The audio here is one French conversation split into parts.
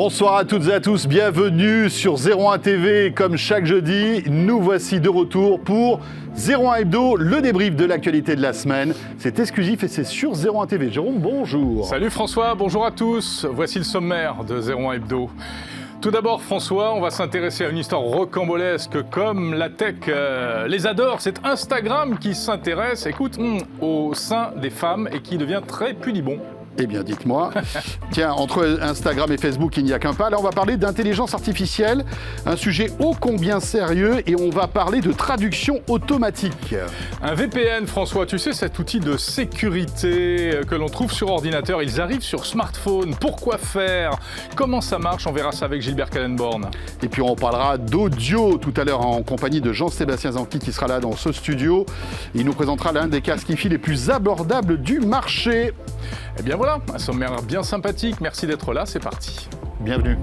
Bonsoir à toutes et à tous, bienvenue sur 01 TV. Comme chaque jeudi, nous voici de retour pour 01 Hebdo, le débrief de l'actualité de la semaine. C'est exclusif et c'est sur 01 TV. Jérôme, bonjour. Salut François, bonjour à tous. Voici le sommaire de 01 Hebdo. Tout d'abord, François, on va s'intéresser à une histoire rocambolesque comme la tech les adore. C'est Instagram qui s'intéresse, écoute, au sein des femmes et qui devient très pudibond. Eh bien, dites-moi. Tiens, entre Instagram et Facebook, il n'y a qu'un pas. Là, on va parler d'intelligence artificielle, un sujet ô combien sérieux, et on va parler de traduction automatique. Un VPN, François, tu sais, cet outil de sécurité que l'on trouve sur ordinateur, ils arrivent sur smartphone. Pourquoi faire? Comment ça marche? On verra ça avec Gilbert Kallenborn. Et puis, on parlera d'audio tout à l'heure en compagnie de Jean-Sébastien Zanqui qui sera là dans ce studio. Il nous présentera l'un des casques Hi-Fi les plus abordables du marché. Eh bien voilà, un sommaire bien sympathique. Merci d'être là, c'est parti. Bienvenue.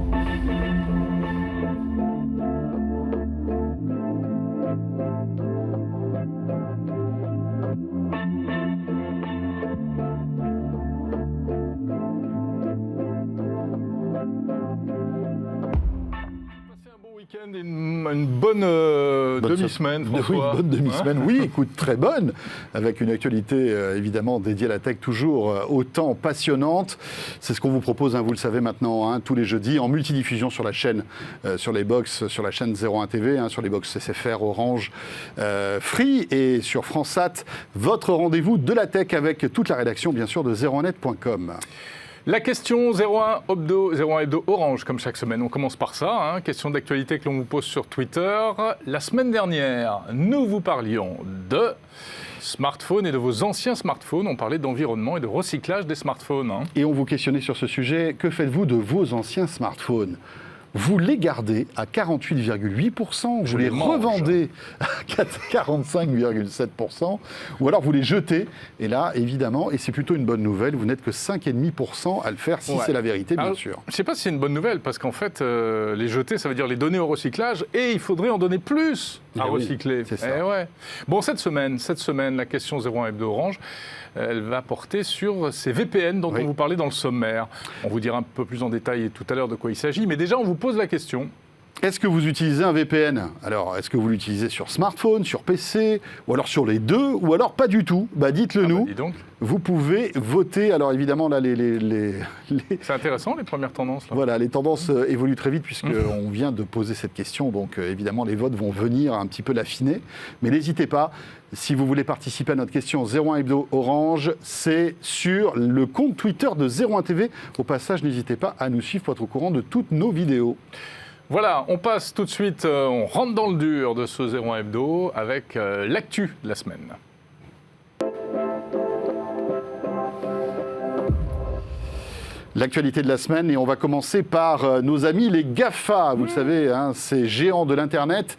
Une bonne demi-semaine, François. Oui, une bonne demi-semaine, oui, écoute, très bonne, avec une actualité évidemment dédiée à la tech toujours autant passionnante. C'est ce qu'on vous propose, vous le savez maintenant, tous les jeudis, en multidiffusion sur la chaîne, sur les box, sur la chaîne 01 TV, sur les box SFR, Orange, Free et sur FranceSat, votre rendez-vous de la tech avec toute la rédaction, bien sûr, de 01net.com. La question 01 Hebdo Orange, comme chaque semaine. On commence par ça, question d'actualité que l'on vous pose sur Twitter. La semaine dernière, nous vous parlions de smartphones et de vos anciens smartphones. On parlait d'environnement et de recyclage des smartphones. Et on vous questionnait sur ce sujet, que faites-vous de vos anciens smartphones ? Vous les gardez à 48,8%, vous les revendez à 45,7%, ou alors vous les jetez, et là, évidemment, et c'est plutôt une bonne nouvelle, vous n'êtes que 5,5% à le faire, si c'est la vérité, bien sûr. Je ne sais pas si c'est une bonne nouvelle, parce qu'en fait, les jeter, ça veut dire les donner au recyclage, et il faudrait en donner plus à recycler. C'est ça. Ouais. Bon, cette semaine, la question 01 Hebdo Orange, elle va porter sur ces VPN dont on vous parlait dans le sommaire. On vous dira un peu plus en détail tout à l'heure de quoi il s'agit, mais déjà, on vous pose la question. Est-ce que vous utilisez un VPN? Alors, est-ce que vous l'utilisez sur smartphone, sur PC, ou alors sur les deux, ou alors pas du tout? Dites-le nous. Dis donc. Vous pouvez voter. Alors, évidemment, là, C'est intéressant, les premières tendances. Là. Voilà, les tendances évoluent très vite puisqu'on vient de poser cette question. Donc, évidemment, les votes vont venir un petit peu l'affiner. Mais n'hésitez pas, si vous voulez participer à notre question 01 Hebdo Orange, c'est sur le compte Twitter de 01 TV. Au passage, n'hésitez pas à nous suivre pour être au courant de toutes nos vidéos. Voilà, on passe tout de suite, on rentre dans le dur de ce 01 Hebdo avec l'actu de la semaine. L'actualité de la semaine, et on va commencer par nos amis les GAFA, vous le savez, ces géants de l'Internet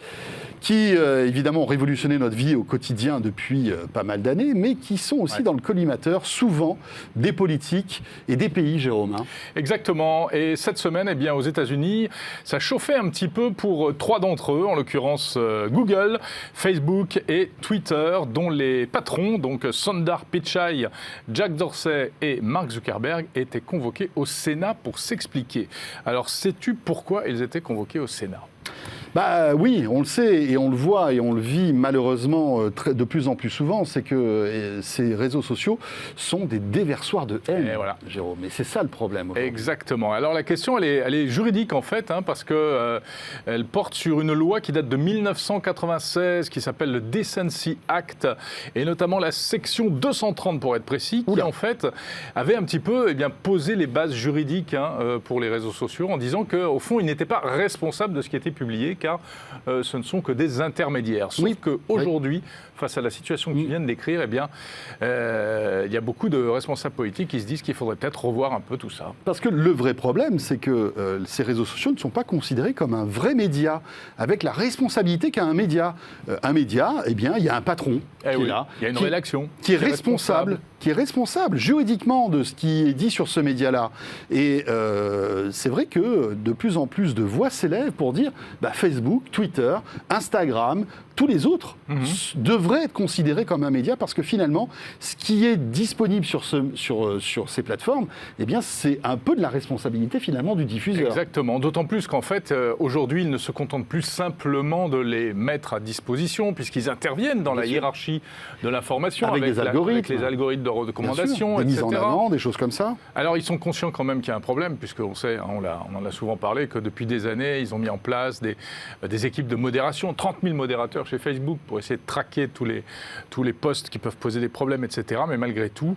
qui, évidemment, ont révolutionné notre vie au quotidien depuis pas mal d'années, mais qui sont aussi dans le collimateur, souvent, des politiques et des pays, Jérôme. Exactement. Et cette semaine, aux États-Unis, ça chauffait un petit peu pour trois d'entre eux, en l'occurrence Google, Facebook et Twitter, dont les patrons, donc Sundar Pichai, Jack Dorsey et Mark Zuckerberg, étaient convoqués au Sénat pour s'expliquer. Alors, sais-tu pourquoi ils étaient convoqués au Sénat ? Oui, on le sait et on le voit et on le vit malheureusement de plus en plus souvent, c'est que ces réseaux sociaux sont des déversoirs de haine, Jérôme. Et c'est ça le problème. Exactement. Alors la question, elle est juridique en fait, parce que elle porte sur une loi qui date de 1996, qui s'appelle le Decency Act, et notamment la section 230 pour être précis, qui en fait avait un petit peu posé les bases juridiques pour les réseaux sociaux, en disant qu'au fond, ils n'étaient pas responsables de ce qui était publié, car ce ne sont que des intermédiaires. Sauf qu'aujourd'hui, face à la situation que tu viens de décrire, il y a beaucoup de responsables politiques qui se disent qu'il faudrait peut-être revoir un peu tout ça. Parce que le vrai problème, c'est que ces réseaux sociaux ne sont pas considérés comme un vrai média, avec la responsabilité qu'a un média. Un média, il y a un patron qui est là. Il y a une rédaction. Qui est responsable juridiquement de ce qui est dit sur ce média-là. Et c'est vrai que de plus en plus de voix s'élèvent pour dire Facebook, Twitter, Instagram, tous les autres devraient être considérés comme un média parce que finalement, ce qui est disponible sur ces plateformes, eh bien, c'est un peu de la responsabilité finalement du diffuseur. Exactement, d'autant plus qu'en fait, aujourd'hui, ils ne se contentent plus simplement de les mettre à disposition puisqu'ils interviennent dans la hiérarchie de l'information avec les algorithmes de recommandation, des etc. mises en avant, des choses comme ça. Alors, ils sont conscients quand même qu'il y a un problème puisqu'on sait, on en a souvent parlé, que depuis des années, ils ont mis en place des équipes de modération, 30 000 modérateurs chez Facebook pour essayer de traquer tous les posts qui peuvent poser des problèmes, etc. Mais malgré tout,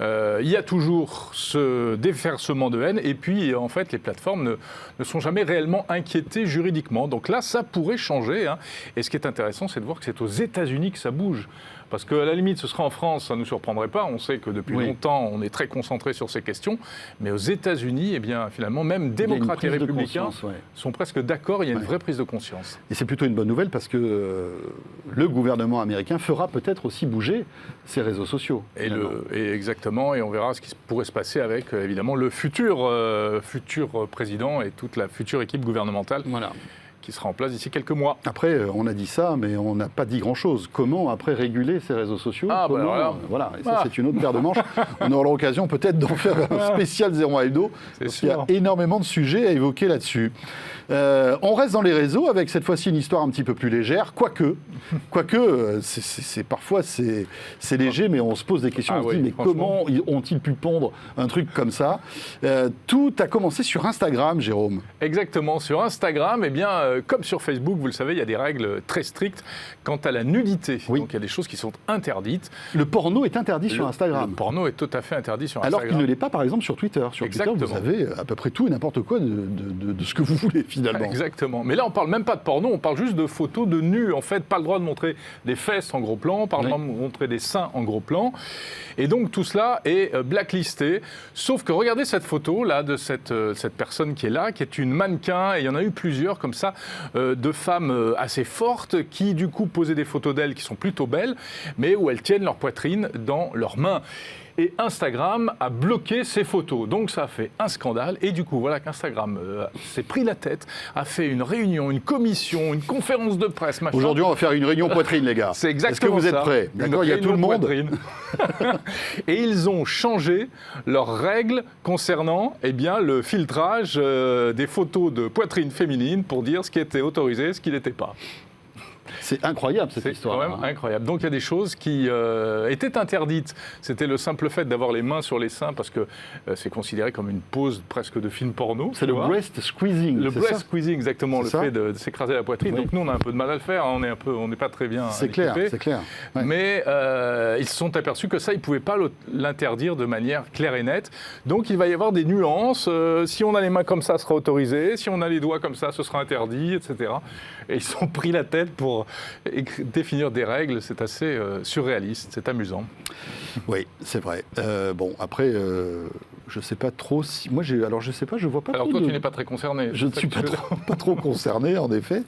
il y a toujours ce déversement de haine. Et puis, en fait, les plateformes ne sont jamais réellement inquiétées juridiquement. Donc là, ça pourrait changer. Hein. Et ce qui est intéressant, c'est de voir que c'est aux États-Unis que ça bouge. Parce qu'à la limite, ce sera en France, ça ne nous surprendrait pas. On sait que depuis longtemps, on est très concentré sur ces questions. Mais aux États-Unis, eh bien, finalement, même démocrates et républicains sont presque d'accord. Il y a une vraie prise de conscience. Et c'est plutôt une bonne nouvelle parce que le gouvernement américain fera peut-être aussi bouger ces réseaux sociaux. Et exactement. Et on verra ce qui pourrait se passer avec, évidemment, le futur président et toute la future équipe gouvernementale. Voilà. Qui sera en place d'ici quelques mois. Après, on a dit ça, mais on n'a pas dit grand-chose. Comment, après, réguler ces réseaux sociaux ? Voilà, et ça, c'est une autre paire de manches. On aura l'occasion peut-être d'en faire un spécial 01 Hebdo, parce qu'il y a énormément de sujets à évoquer là-dessus. On reste dans les réseaux, avec cette fois-ci une histoire un petit peu plus légère, quoique parfois c'est léger, mais on se pose des questions, on se dit, mais comment ont-ils pu pondre un truc comme ça ? Tout a commencé sur Instagram, Jérôme. Exactement, sur Instagram, eh bien, comme sur Facebook, vous le savez, il y a des règles très strictes quant à la nudité. Donc il y a des choses qui sont interdites. Le porno est interdit sur Instagram. Le porno est tout à fait interdit sur Instagram. Alors qu'il ne l'est pas, par exemple, sur Twitter. Sur Twitter, vous avez à peu près tout et n'importe quoi de ce que vous voulez, finalement. Exactement. Mais là, on parle même pas de porno, on parle juste de photos de nus. En fait, pas le droit de montrer des fesses en gros plan, pas le droit de montrer des seins en gros plan. Et donc, tout cela est blacklisté. Sauf que regardez cette photo, là, de cette personne qui est là, qui est une mannequin, et il y en a eu plusieurs comme ça, de femmes assez fortes qui, du coup, posaient des photos d'elles qui sont plutôt belles, mais où elles tiennent leur poitrine dans leurs mains. Et Instagram a bloqué ces photos. Donc ça a fait un scandale. Et du coup, voilà qu'Instagram s'est pris la tête, a fait une réunion, une commission, une conférence de presse. Machin. Aujourd'hui, on va faire une réunion poitrine, les gars. C'est exactement ça. Est-ce que vous êtes prêts ? D'accord, il y a tout le monde. Et ils ont changé leurs règles concernant le filtrage des photos de poitrine féminine pour dire ce qui était autorisé, ce qui n'était pas. C'est incroyable cette histoire. C'est quand même incroyable. Donc il y a des choses qui étaient interdites. C'était le simple fait d'avoir les mains sur les seins parce que c'est considéré comme une pose presque de film porno. C'est le breast squeezing. Le breast squeezing, exactement, c'est le fait de s'écraser la poitrine. Donc nous on a un peu de mal à le faire. On n'est pas très bien. C'est clair. Ouais. Mais ils se sont aperçus que ça, ils ne pouvaient pas l'interdire de manière claire et nette. Donc il va y avoir des nuances. Si on a les mains comme ça, ce sera autorisé. Si on a les doigts comme ça, ce sera interdit, etc. Et ils se sont pris la tête pour définir des règles. C'est assez surréaliste, c'est amusant. Oui, c'est vrai. Bon, après, je ne sais pas trop si... Moi, je vois pas trop... Alors toi, tu n'es pas très concerné. Je ne suis pas trop concerné, en effet.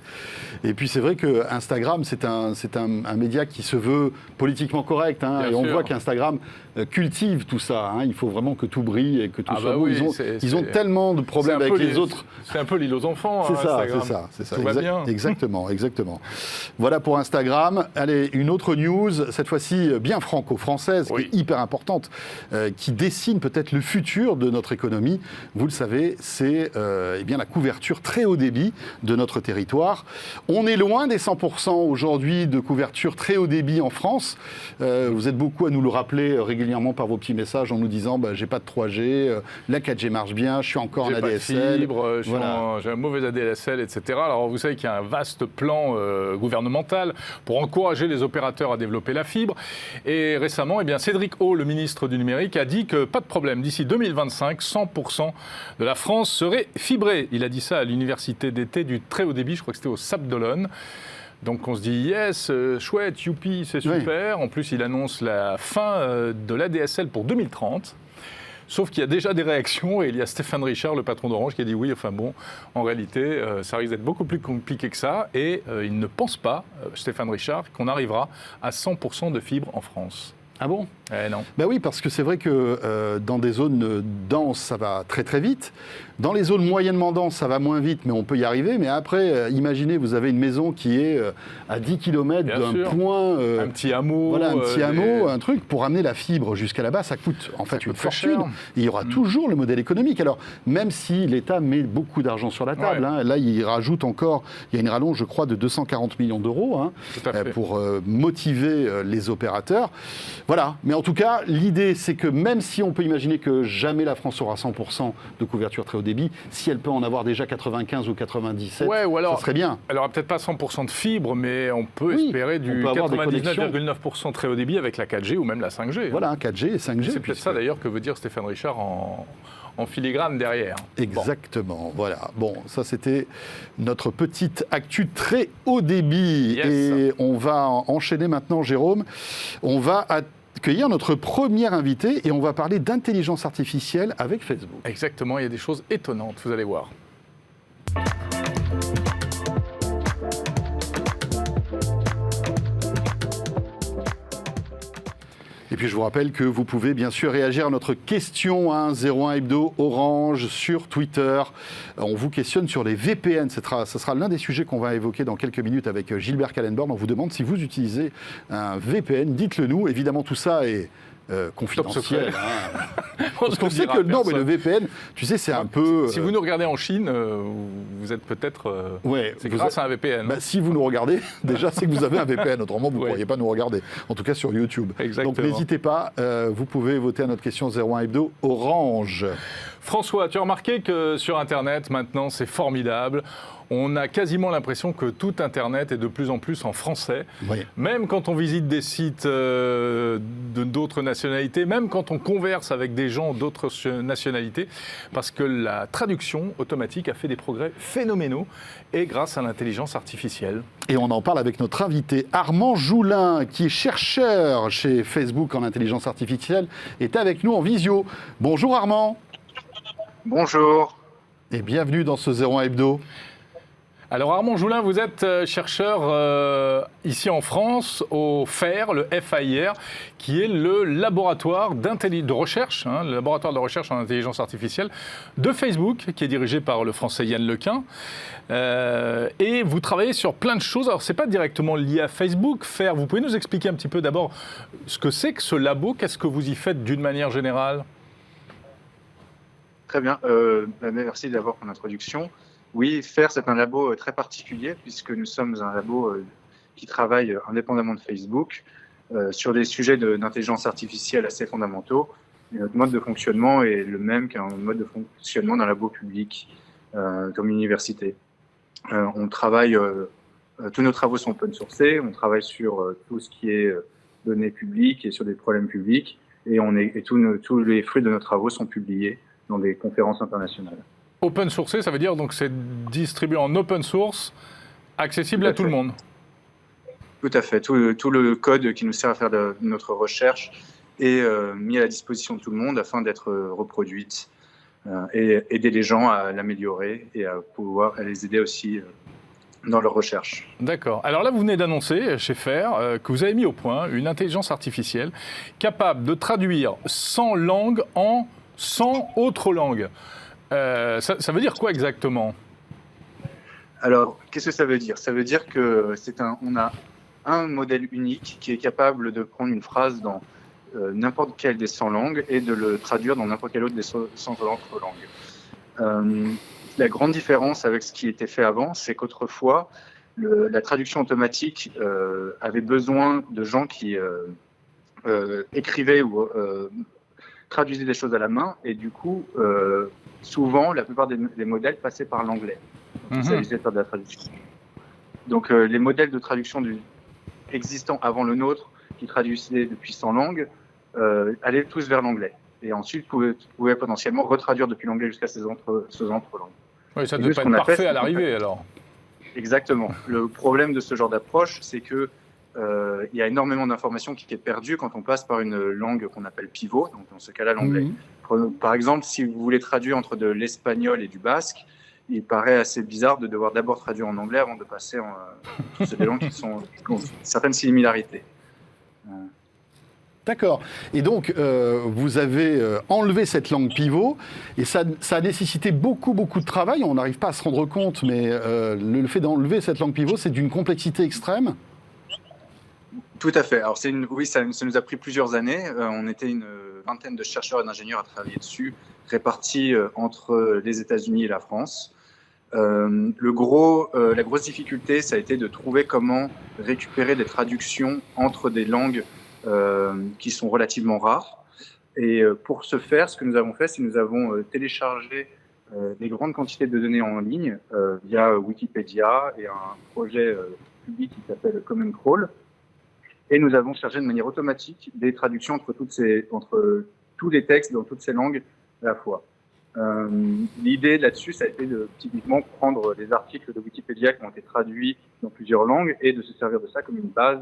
Et puis, c'est vrai que Instagram, c'est un média qui se veut politiquement correct. Hein, et on voit qu'Instagram cultive tout ça. Hein. Il faut vraiment que tout brille et que tout soit beau. Ils ont tellement de problèmes avec les autres. C'est un peu l'île aux enfants, c'est ça, Instagram. C'est ça. Tout va bien. Exactement. Voilà pour Instagram. Allez, une autre news, cette fois-ci bien franco-française, qui est hyper importante, qui dessine peut-être le futur de notre économie. Vous le savez, c'est la couverture très haut débit de notre territoire. On est loin des 100% aujourd'hui de couverture très haut débit en France. Vous êtes beaucoup à nous le rappeler régulièrement par vos petits messages en nous disant j'ai pas de 3G, la 4G marche bien, je suis encore en ADSL. Pas de fibre, j'ai un mauvais ADSL, etc. Alors vous savez qu'il y a un vaste plan gouvernemental pour encourager les opérateurs à développer la fibre. Et récemment, Cédric O, le ministre du numérique, a dit que pas de problème, d'ici 2025, 100% de la France serait fibrée. Il a dit ça à l'université d'été du très haut débit, je crois que c'était au Sable d'Olonne. Donc on se dit yes, chouette, youpi, c'est super. En plus, il annonce la fin de l'ADSL pour 2030. Sauf qu'il y a déjà des réactions et il y a Stéphane Richard, le patron d'Orange, qui a dit oui, en réalité, ça risque d'être beaucoup plus compliqué que ça. Et il ne pense pas, Stéphane Richard, qu'on arrivera à 100% de fibre en France. Ah bon? Non. Ben oui, parce que c'est vrai que dans des zones denses, ça va très très vite. Dans les zones moyennement denses, ça va moins vite, mais on peut y arriver. Mais après, imaginez, vous avez une maison qui est à 10 km Bien d'un sûr. point... Un petit hameau. Voilà, un petit hameau, un truc, pour amener la fibre jusqu'à là-bas, ça coûte en fait une coûte très fortune. cher. Et il y aura toujours le modèle économique. Alors, même si l'État met beaucoup d'argent sur la table, Ouais. là, il rajoute encore, il y a une rallonge, je crois, de 240 millions d'euros Tout à fait. pour motiver les opérateurs. Voilà, mais en tout cas, l'idée, c'est que même si on peut imaginer que jamais la France aura 100% de couverture très haut débit, si elle peut en avoir déjà 95 ou 97, Ouais, ou alors, ça serait bien. Elle n'aura peut-être pas 100% de fibre, mais on peut Oui, espérer on du peut avoir des 99,9% très haut débit avec la 4G ou même la 5G. Voilà, 4G et 5G. C'est peut-être puisque- ça d'ailleurs que veut dire Stéphane Richard en filigrane derrière. Exactement, voilà. Bon, ça c'était notre petite actu très haut débit. Yes. Et on va enchaîner maintenant, Jérôme. On va accueillir notre premier invité et on va parler d'intelligence artificielle avec Facebook. Exactement, il y a des choses étonnantes, vous allez voir. Et puis je vous rappelle que vous pouvez bien sûr réagir à notre question 01 Hebdo Orange sur Twitter. On vous questionne sur les VPN. Ce sera l'un des sujets qu'on va évoquer dans quelques minutes avec Gilbert Kallenborn. On vous demande si vous utilisez un VPN. Dites-le nous. Évidemment, tout ça est confidentiel. Parce qu'on sait que non, mais le VPN, tu sais, c'est un peu... Si vous nous regardez en Chine, vous êtes peut-être... Ouais, c'est grâce à un VPN. Bah, si vous nous regardez, déjà, c'est que vous avez un VPN. Autrement, vous ne Ouais. pourriez pas nous regarder. En tout cas, sur YouTube. Exactement. Donc, n'hésitez pas. Vous pouvez voter à notre question 01 Hebdo Orange. François, tu as remarqué que sur Internet, maintenant, c'est formidable. On a quasiment l'impression que tout Internet est de plus en plus en français. Oui. Même quand on visite des sites d'autres nationalités, même quand on converse avec des gens d'autres nationalités, parce que la traduction automatique a fait des progrès phénoménaux, et grâce à l'intelligence artificielle. Et on en parle avec notre invité Armand Joulin, qui est chercheur chez Facebook en intelligence artificielle, est avec nous en visio. Bonjour Armand. Bonjour. Et bienvenue dans ce 01 Hebdo. Alors Armand Joulin, vous êtes chercheur ici en France au FAIR, le FAIR, qui est le laboratoire de recherche, le laboratoire de recherche en intelligence artificielle de Facebook, qui est dirigé par le français Yann Lequin. Et vous travaillez sur plein de choses. Alors c'est pas directement lié à Facebook, FAIR. Vous pouvez nous expliquer un petit peu d'abord ce que c'est que ce labo, qu'est-ce que vous y faites d'une manière générale ? Très bien. Merci d'abord pour l'introduction. Oui, FAIR, c'est un labo très particulier puisque nous sommes un labo qui travaille indépendamment de Facebook sur des sujets d'intelligence artificielle assez fondamentaux. Et notre mode de fonctionnement est le même qu'un mode de fonctionnement d'un labo public comme une université. On travaille, tous nos travaux sont open sourcés, on travaille sur tout ce qui est données publiques et sur des problèmes publics et tous les fruits de nos travaux sont publiés dans des conférences internationales. Open sourcé, ça veut dire donc c'est distribué en open source, accessible à tout le monde. Tout à fait. Tout le code qui nous sert à faire de notre recherche est mis à la disposition de tout le monde afin d'être reproduite et aider les gens à l'améliorer et à les aider aussi dans leur recherche. D'accord. Alors là, vous venez d'annoncer chez FAIR que vous avez mis au point une intelligence artificielle capable de traduire 100 langues en 100 autres langues. Ça veut dire quoi exactement ? Alors, qu'est-ce que ça veut dire ? Ça veut dire que on a un modèle unique qui est capable de prendre une phrase dans n'importe quelle des 100 langues et de le traduire dans n'importe quelle autre des 100 autres langues. La grande différence avec ce qui était fait avant, c'est qu'autrefois, la traduction automatique avait besoin de gens qui écrivaient ou traduisaient des choses à la main et du coup, souvent, la plupart des modèles passaient par l'anglais. Il s'agissait de faire de la traduction. Donc, les modèles de traduction existants avant le nôtre, qui traduisaient depuis 100 langues, allaient tous vers l'anglais. Et ensuite, pouvaient potentiellement retraduire depuis l'anglais jusqu'à ces autres langues. Oui, ça ne devait pas être parfait à l'arrivée, alors. Exactement. Le problème de ce genre d'approche, c'est que il y a énormément d'informations qui est perdue quand on passe par une langue qu'on appelle pivot, donc dans ce cas-là l'anglais. Par exemple, si vous voulez traduire entre de l'espagnol et du basque, il paraît assez bizarre de devoir d'abord traduire en anglais avant de passer en... C'est des langues qui ont certaines similarités. D'accord. Et donc, vous avez enlevé cette langue pivot, et ça a nécessité beaucoup de travail. On n'arrive pas à se rendre compte, mais le fait d'enlever cette langue pivot, c'est d'une complexité extrême. Tout à fait. Alors, oui, ça nous a pris plusieurs années. On était une vingtaine de chercheurs et d'ingénieurs à travailler dessus, répartis entre les États-Unis et la France. La grosse difficulté, ça a été de trouver comment récupérer des traductions entre des langues qui sont relativement rares. Et pour ce faire, ce que nous avons fait, c'est que nous avons téléchargé des grandes quantités de données en ligne via Wikipédia et un projet public qui s'appelle Common Crawl. Et nous avons cherché de manière automatique des traductions entre tous les textes dans toutes ces langues à la fois. L'idée là-dessus, ça a été de typiquement prendre les articles de Wikipédia qui ont été traduits dans plusieurs langues et de se servir de ça comme une base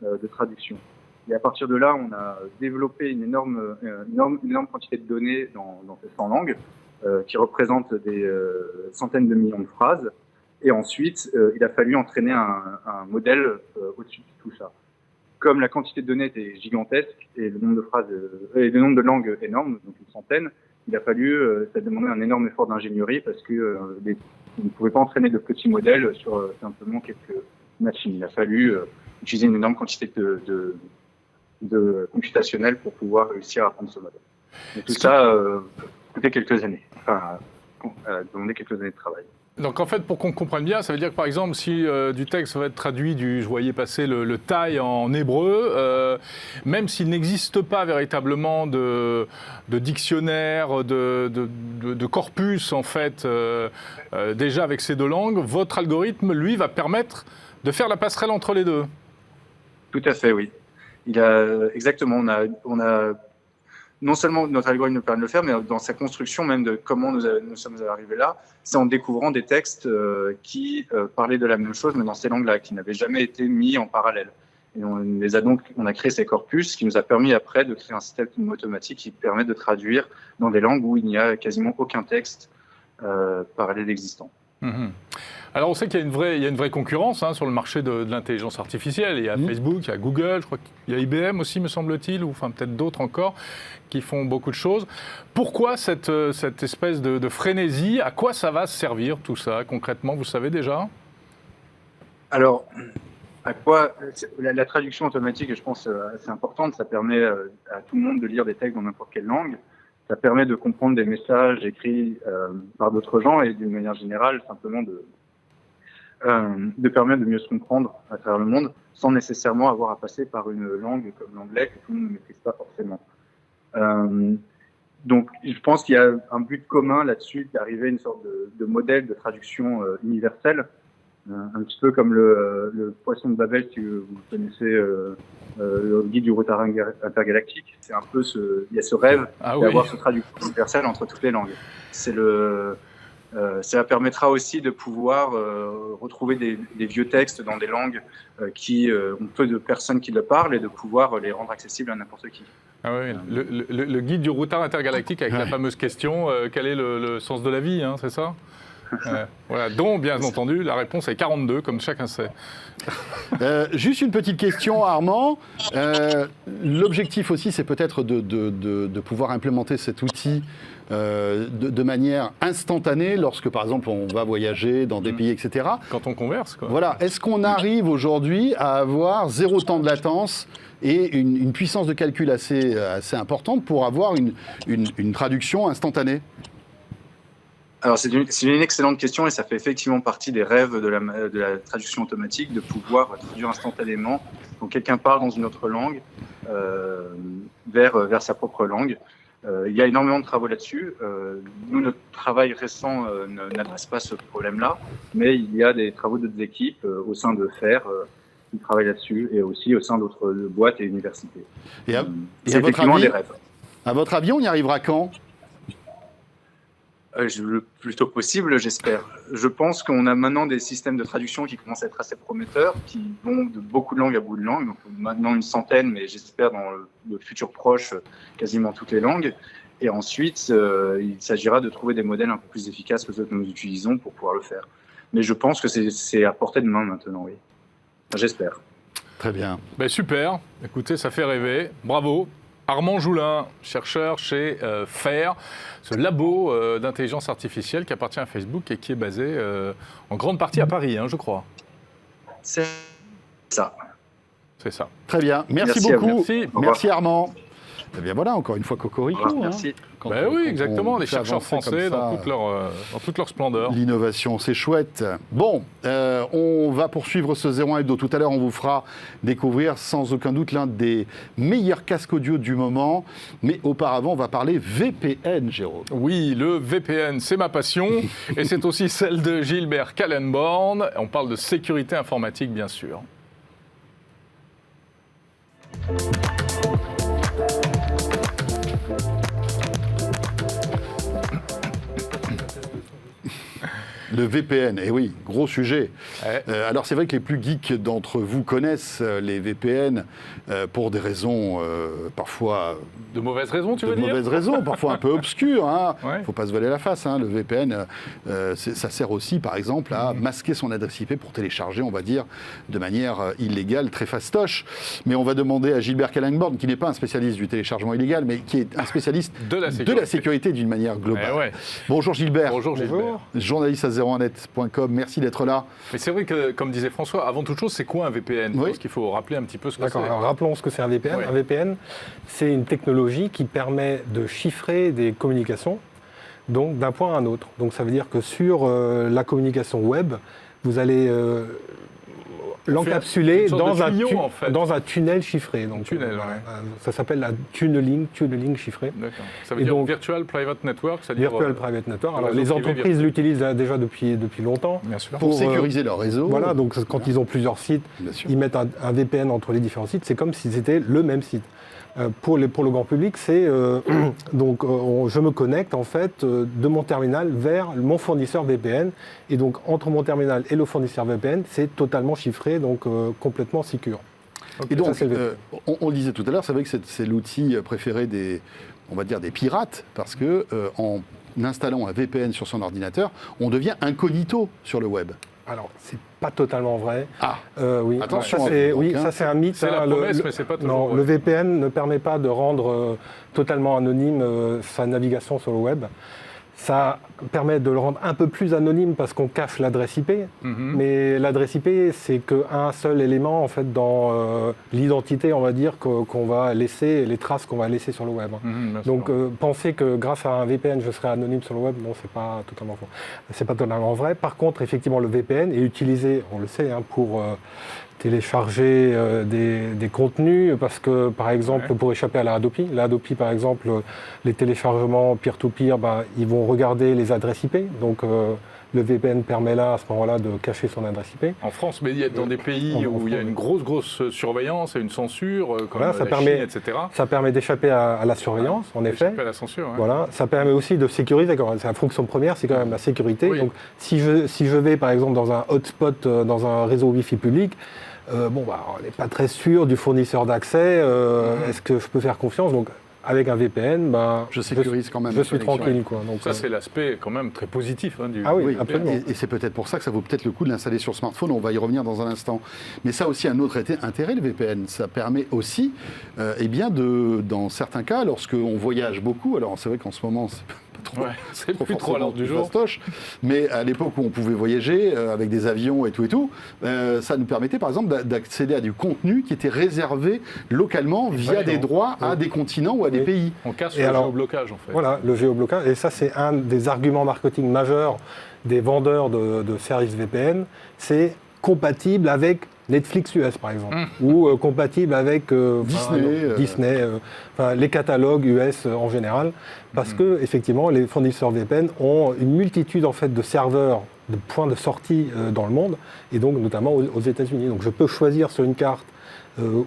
de traduction. Et à partir de là, on a développé une énorme quantité de données dans ces 100 langues qui représentent des centaines de millions de phrases. Et ensuite, il a fallu entraîner un modèle au-dessus de tout ça. Comme la quantité de données était gigantesque et le nombre de phrases et le nombre de langues énorme, donc une centaine, il a fallu, ça demandait un énorme effort d'ingénierie parce que on ne pouvait pas entraîner de petits modèles sur simplement quelques machines. Il a fallu utiliser une énorme quantité de computationnel pour pouvoir réussir à apprendre ce modèle. Et tout ça coûtait quelques années, demandait quelques années de travail. Donc en fait, pour qu'on comprenne bien, ça veut dire que par exemple, si du texte va être traduit je voyais passer le thaï en hébreu, même s'il n'existe pas véritablement de dictionnaire, de corpus en fait, déjà avec ces deux langues, votre algorithme, lui, va permettre de faire la passerelle entre les deux. Tout à fait, oui. Exactement, on a non seulement notre algorithme nous permet de le faire, mais dans sa construction même de comment nous sommes arrivés là, c'est en découvrant des textes qui parlaient de la même chose, mais dans ces langues-là, qui n'avaient jamais été mis en parallèle. Et on a créé ces corpus, qui nous a permis après de créer un système automatique qui permet de traduire dans des langues où il n'y a quasiment aucun texte parallèle existant. Mmh. Alors on sait qu'il y a une vraie concurrence sur le marché de l'intelligence artificielle. Il y a Facebook, il y a Google, je crois qu'il y a IBM aussi, me semble-t-il, ou enfin peut-être d'autres encore, qui font beaucoup de choses. Pourquoi cette espèce de frénésie? À quoi ça va servir tout ça concrètement, vous savez déjà? Alors, à quoi la traduction automatique, je pense, assez importante. Ça permet à tout le monde de lire des textes dans n'importe quelle langue. Ça permet de comprendre des messages écrits par d'autres gens et d'une manière générale, simplement de permettre de mieux se comprendre à travers le monde sans nécessairement avoir à passer par une langue comme l'anglais que tout le monde ne maîtrise pas forcément. Donc, je pense qu'il y a un but commun là-dessus d'arriver à une sorte de modèle de traduction universelle, un petit peu comme le poisson de Babel, si vous connaissez le guide du routard intergalactique. C'est un peu il y a ce rêve d'avoir ce traduction universelle entre toutes les langues. Ça permettra aussi de pouvoir retrouver des vieux textes dans des langues qui ont peu de personnes qui le parlent et de pouvoir les rendre accessibles à n'importe qui. Ah oui, le guide du routard intergalactique avec la fameuse question quel est le sens de la vie, c'est ça? Voilà, dont, bien entendu, la réponse est 42, comme chacun sait. Juste une petite question, Armand. L'objectif aussi, c'est peut-être de pouvoir implémenter cet outil de manière instantanée lorsque, par exemple, on va voyager dans des pays, etc. Quand on converse, quoi. Voilà. Est-ce qu'on arrive aujourd'hui à avoir 0 temps de latence et une puissance de calcul assez importante pour avoir une traduction instantanée? Alors, c'est une excellente question et ça fait effectivement partie des rêves de la traduction automatique, de pouvoir traduire instantanément. Donc, quelqu'un parle dans une autre langue vers sa propre langue. Il y a énormément de travaux là-dessus. Nous, notre travail récent n'adresse pas ce problème-là, mais il y a des travaux d'autres équipes au sein de FAIR qui travaillent là-dessus et aussi au sein d'autres boîtes et universités. C'est effectivement des rêves. À votre avis, on y arrivera quand ? Le plus tôt possible, j'espère. Je pense qu'on a maintenant des systèmes de traduction qui commencent à être assez prometteurs, qui vont de beaucoup de langues à bout de langue. Donc maintenant une centaine, mais j'espère dans le futur proche, quasiment toutes les langues. Et ensuite, il s'agira de trouver des modèles un peu plus efficaces que ceux que nous utilisons pour pouvoir le faire. Mais je pense que c'est à portée de main maintenant, oui. Enfin, j'espère. Très bien. Ben, super, écoutez, ça fait rêver, bravo. Armand Joulin, chercheur chez FAIR, ce labo d'intelligence artificielle qui appartient à Facebook et qui est basé en grande partie à Paris, je crois. C'est ça. C'est ça. Très bien. Merci Merci à vous. beaucoup. Merci. Merci Armand. Eh bien voilà, encore une fois Cocorico. Au revoir, merci. Ben oui, exactement, des chercheurs français dans toute leur splendeur. L'innovation, c'est chouette. Bon, on va poursuivre ce 01 Hebdo. Tout à l'heure, on vous fera découvrir sans aucun doute l'un des meilleurs casques audio du moment. Mais auparavant, on va parler VPN, Jérôme. Oui, le VPN, c'est ma passion et c'est aussi celle de Gilbert Kallenborn. On parle de sécurité informatique, bien sûr. Le VPN, eh oui, gros sujet. Ouais. Alors c'est vrai que les plus geeks d'entre vous connaissent les VPN pour des raisons parfois... De mauvaises raisons, tu veux de dire? mauvaises raisons, parfois un peu obscures. Ouais. Faut pas se voiler la face. Le VPN, ça sert aussi, par exemple, à masquer son adresse IP pour télécharger, on va dire, de manière illégale, très fastoche. Mais on va demander à Gilbert Kallenborn, qui n'est pas un spécialiste du téléchargement illégal, mais qui est un spécialiste De la sécurité d'une manière globale. Eh ouais. Bonjour Gilbert. Bonjour Gilbert. Journaliste à 01net.com, merci d'être là. Mais c'est vrai que, comme disait François, avant toute chose, c'est quoi un VPN? Oui. Parce qu'il faut rappeler un petit peu ce que c'est. D'accord, alors rappelons ce que c'est un VPN. Ouais. Un VPN, c'est une technologie qui permet de chiffrer des communications, donc d'un point à un autre. Donc ça veut dire que sur la communication web, vous allez l'encapsuler une sorte dans, de tuyau, en fait. dans un tunnel chiffré. Donc, Tunnel, voilà. ouais. Ça s'appelle la tunneling chiffré. D'accord. Ça veut Et dire donc, Virtual Private Network, c'est-à-dire Virtual Private Network. Alors, réseau les privé entreprises virtuel. l'utilisent déjà depuis longtemps. Bien sûr. Pour Pour, sécuriser leur réseau. Voilà, donc quand ils ont plusieurs sites, Bien sûr. ils mettent un VPN entre les différents sites, c'est comme si c'était le même site. Pour le grand public, c'est je me connecte en fait de mon terminal vers mon fournisseur VPN, et donc entre mon terminal et le fournisseur VPN, c'est totalement chiffré, donc complètement secure. Et donc, Ça, c'est le VPN. on le disait tout à l'heure, c'est vrai que c'est l'outil préféré des pirates, parce que en installant un VPN sur son ordinateur, on devient incognito sur le web. Alors, c'est pas totalement vrai. Ah, Oui, attention, ça, c'est, donc, oui, hein. ça c'est un mythe. C'est la promesse, mais c'est pas toujours Non, vrai. le VPN ne permet pas de rendre totalement anonyme sa navigation sur le web. Ça permet de le rendre un peu plus anonyme parce qu'on cache l'adresse IP, mais l'adresse IP, c'est qu'un seul élément en fait dans l'identité, on va dire, qu'on va laisser, les traces qu'on va laisser sur le web. Bien Donc sûr. penser que grâce à un VPN je serai anonyme sur le web, non, c'est pas totalement faux. C'est pas totalement vrai. Par contre, effectivement, le VPN est utilisé, on le sait, pour télécharger des contenus, parce que par exemple, pour échapper à la Hadopi, par exemple, les téléchargements peer-to-peer, ils vont regarder les adresses IP. Donc le VPN permet là, à ce moment-là, de cacher son adresse IP. En France, mais il y a dans des pays où il y a une grosse surveillance et une censure, comme Voilà, ça la permet- Chine, etc. Ça permet d'échapper à la surveillance, en effet. Échapper à la censure. Ouais. Voilà, ça permet aussi de sécuriser. C'est la fonction première, c'est quand même la sécurité. Oui. Donc, si je vais par exemple dans un hotspot, dans un réseau Wi-Fi public, on n'est pas très sûr du fournisseur d'accès. Est-ce que je peux faire confiance? Donc, avec un VPN, je sécurise quand même. je la suis connexion. tranquille, quoi. Donc, Ça, c'est l'aspect quand même très positif du Ah oui, Oui, absolument. et c'est peut-être pour ça que ça vaut peut-être le coup de l'installer sur smartphone, on va y revenir dans un instant. Mais ça a aussi un autre intérêt, le VPN. Ça permet aussi, dans certains cas, lorsque on voyage beaucoup, alors c'est vrai qu'en ce moment, c'est pas trop, Ouais, c'est plus trop à forcément l'ordre du plus jour. fastoche, mais à l'époque où on pouvait voyager avec des avions et tout, ça nous permettait par exemple d'accéder à du contenu qui était réservé localement via des droits à des continents ou à des Oui. pays. On casse Et le alors, géoblocage, en fait. Voilà, le géoblocage. Et ça, c'est un des arguments marketing majeurs des vendeurs de services VPN. C'est compatible avec Netflix US, par exemple, ou compatible avec Disney, les catalogues US en général, parce que effectivement, les fournisseurs VPN ont une multitude en fait de serveurs, de points de sortie dans le monde, et donc notamment aux États-Unis. Donc, je peux choisir sur une carte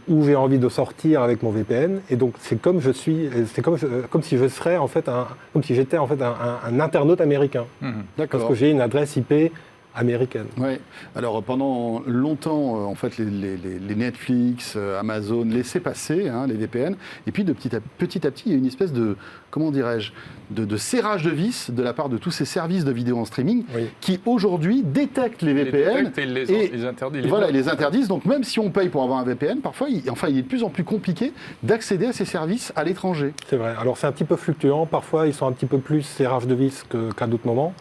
où j'ai envie de sortir avec mon VPN, et donc c'est comme si je serais en fait comme si j'étais en fait un internaute américain, parce D'accord. que j'ai une adresse IP américaine. Ouais. Alors pendant longtemps, en fait, les Netflix, Amazon laissaient passer les VPN. Et puis de petit à petit, il y a une espèce de, comment dirais-je, de serrage de vis de la part de tous ces services de vidéo en streaming qui aujourd'hui détectent les VPN et les interdisent. Voilà, ils les interdisent. Donc même si on paye pour avoir un VPN, parfois, il est de plus en plus compliqué d'accéder à ces services à l'étranger. C'est vrai. Alors c'est un petit peu fluctuant. Parfois, ils sont un petit peu plus serrage de vis qu'à d'autres moments.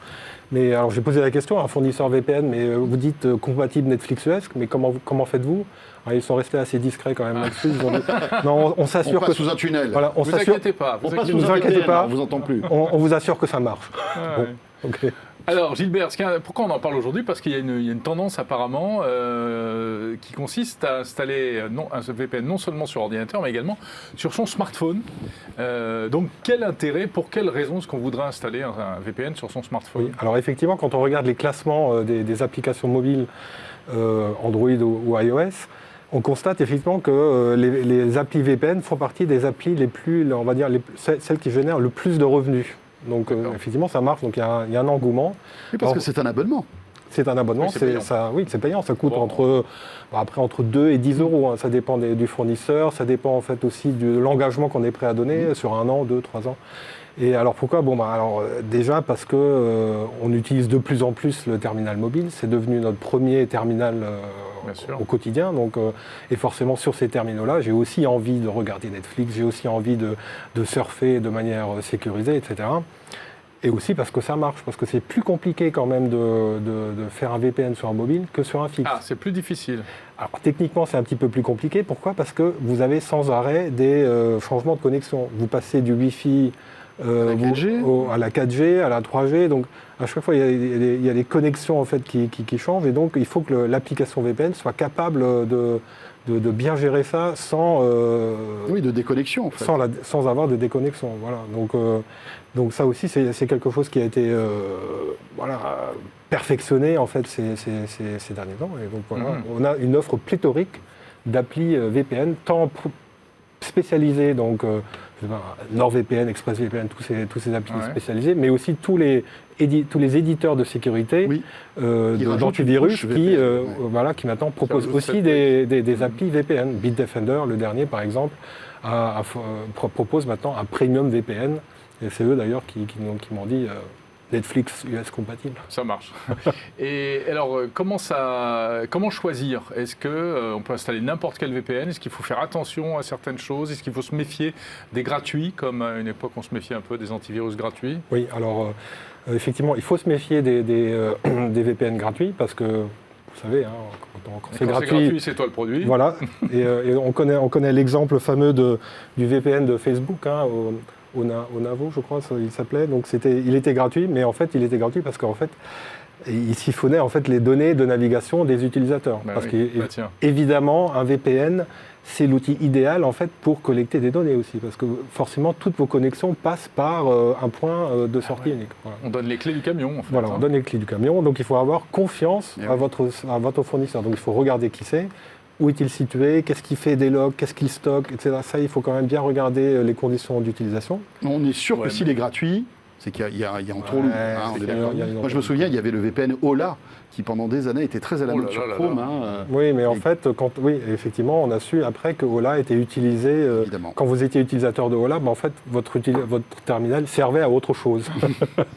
Mais alors j'ai posé la question à un fournisseur VPN, mais vous dites compatible Netflix US, mais comment faites-vous? Alors, ils sont restés assez discrets quand même là-dessus. Non, on s'assure que... On passe sous un tunnel. Voilà, vous inquiétez pas. On passe sous un tunnel, on vous entend plus. On vous assure que ça marche. Ouais. Bon, okay. Alors Gilbert, pourquoi on en parle aujourd'hui? Parce qu'il y a une tendance apparemment qui consiste à installer un VPN non seulement sur ordinateur mais également sur son smartphone. Donc quel intérêt, pour quelles raisons est-ce qu'on voudrait installer un VPN sur son smartphone? Oui, alors effectivement quand on regarde les classements des applications mobiles Android ou iOS, on constate effectivement que les applis VPN font partie des applis les plus, on va dire, celles qui génèrent le plus de revenus. Donc effectivement ça marche, donc il y a un engouement. Oui, parce que c'est un abonnement. C'est un abonnement, oui, c'est payant, ça coûte entre 2 et 10 euros, hein. Ça dépend du fournisseur, ça dépend en fait aussi de l'engagement qu'on est prêt à donner sur 1 an, 2, 3 ans. Et alors pourquoi? Déjà parce que on utilise de plus en plus le terminal mobile, c'est devenu notre premier terminal au quotidien. Donc, et forcément sur ces terminaux-là, j'ai aussi envie de regarder Netflix, j'ai aussi envie de surfer de manière sécurisée, etc. Et aussi parce que ça marche, parce que c'est plus compliqué quand même de faire un VPN sur un mobile que sur un fixe. Ah, c'est plus difficile. Alors techniquement, c'est un petit peu plus compliqué. Pourquoi? Parce que vous avez sans arrêt des changements de connexion. Vous passez du Wi-Fi à la 4G, à la 3G, donc à chaque fois il y a des connexions en fait qui changent, et donc il faut que l'application VPN soit capable de bien gérer ça sans de déconnexion en fait. sans avoir de déconnexion. Voilà. Donc ça aussi c'est quelque chose qui a été perfectionné en fait ces derniers temps, et donc voilà, on a une offre pléthorique d'applis VPN, tant spécialisées, donc NordVPN, ExpressVPN, tous ces applis spécialisés, mais aussi tous les éditeurs de sécurité, d'antivirus qui maintenant proposent aussi des applis VPN. Bitdefender, le dernier par exemple, propose maintenant un premium VPN, et c'est eux d'ailleurs qui m'ont dit Netflix US compatible. Ça marche. Et alors, comment choisir? Est-ce qu'on peut installer n'importe quel VPN? Est-ce qu'il faut faire attention à certaines choses? Est-ce qu'il faut se méfier des gratuits, comme à une époque on se méfiait un peu des antivirus gratuits? Oui, alors effectivement, il faut se méfier des VPN gratuits, parce que vous savez, quand c'est gratuit, c'est toi le produit. Voilà. Et on connaît l'exemple fameux du VPN de Facebook, Onavo, je crois, il s'appelait. Donc il était gratuit, mais en fait, il était gratuit parce qu'en fait, il siphonnait en fait les données de navigation des utilisateurs. Parce qu'évidemment, un VPN, c'est l'outil idéal en fait pour collecter des données aussi, parce que forcément, toutes vos connexions passent par un point de sortie unique. Voilà. On donne les clés du camion, en fait. Voilà, on donne les clés du camion, donc il faut avoir confiance à votre fournisseur. Donc il faut regarder qui c'est. Où est-il situé? Qu'est-ce qu'il fait des logs? Qu'est-ce qu'il stocke? Etc. Ça, il faut quand même bien regarder les conditions d'utilisation. On est sûr que s'il est gratuit, c'est qu'il y a un trop lourd. Moi, je me souviens, il y avait le VPN Ola qui, pendant des années, était très à la mode sur Chrome. Oui, mais en fait, effectivement, on a su après que Ola était utilisé. Quand vous étiez utilisateur de Ola, en fait, votre terminal servait à autre chose.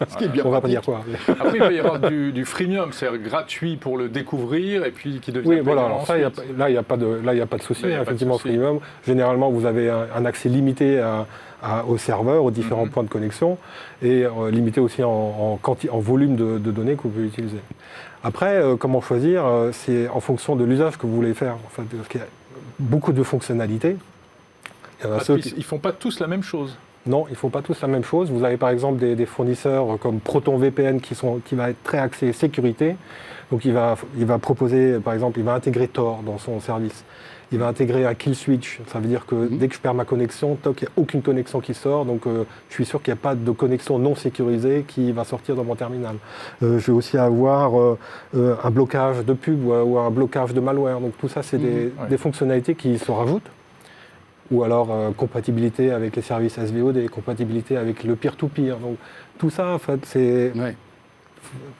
Ce qui est bien. On va pas dire quoi. Après, il peut y avoir du freemium, c'est-à-dire gratuit pour le découvrir et puis qui devient. Oui, voilà. Alors ça, là, il n'y a pas de souci. Effectivement, freemium. Généralement, vous avez un accès limité aux serveurs, aux différents points de connexion, et limité aussi en volume de données que vous pouvez utiliser. Après, comment choisir? C'est en fonction de l'usage que vous voulez faire. En fait, parce qu'il y a beaucoup de fonctionnalités. Ils ne font pas tous la même chose. Non, ils ne font pas tous la même chose. Vous avez par exemple des fournisseurs comme ProtonVPN qui va être très axé sécurité. Donc il va proposer, par exemple, il va intégrer Tor dans son service. Il va intégrer un kill switch, ça veut dire que dès que je perds ma connexion, il n'y a aucune connexion qui sort, donc je suis sûr qu'il n'y a pas de connexion non sécurisée qui va sortir dans mon terminal. Je vais aussi avoir un blocage de pub ou un blocage de malware, donc tout ça c'est des fonctionnalités qui se rajoutent. Ou alors compatibilité avec les services SVOD, compatibilité avec le peer-to-peer. Donc tout ça, en fait, c'est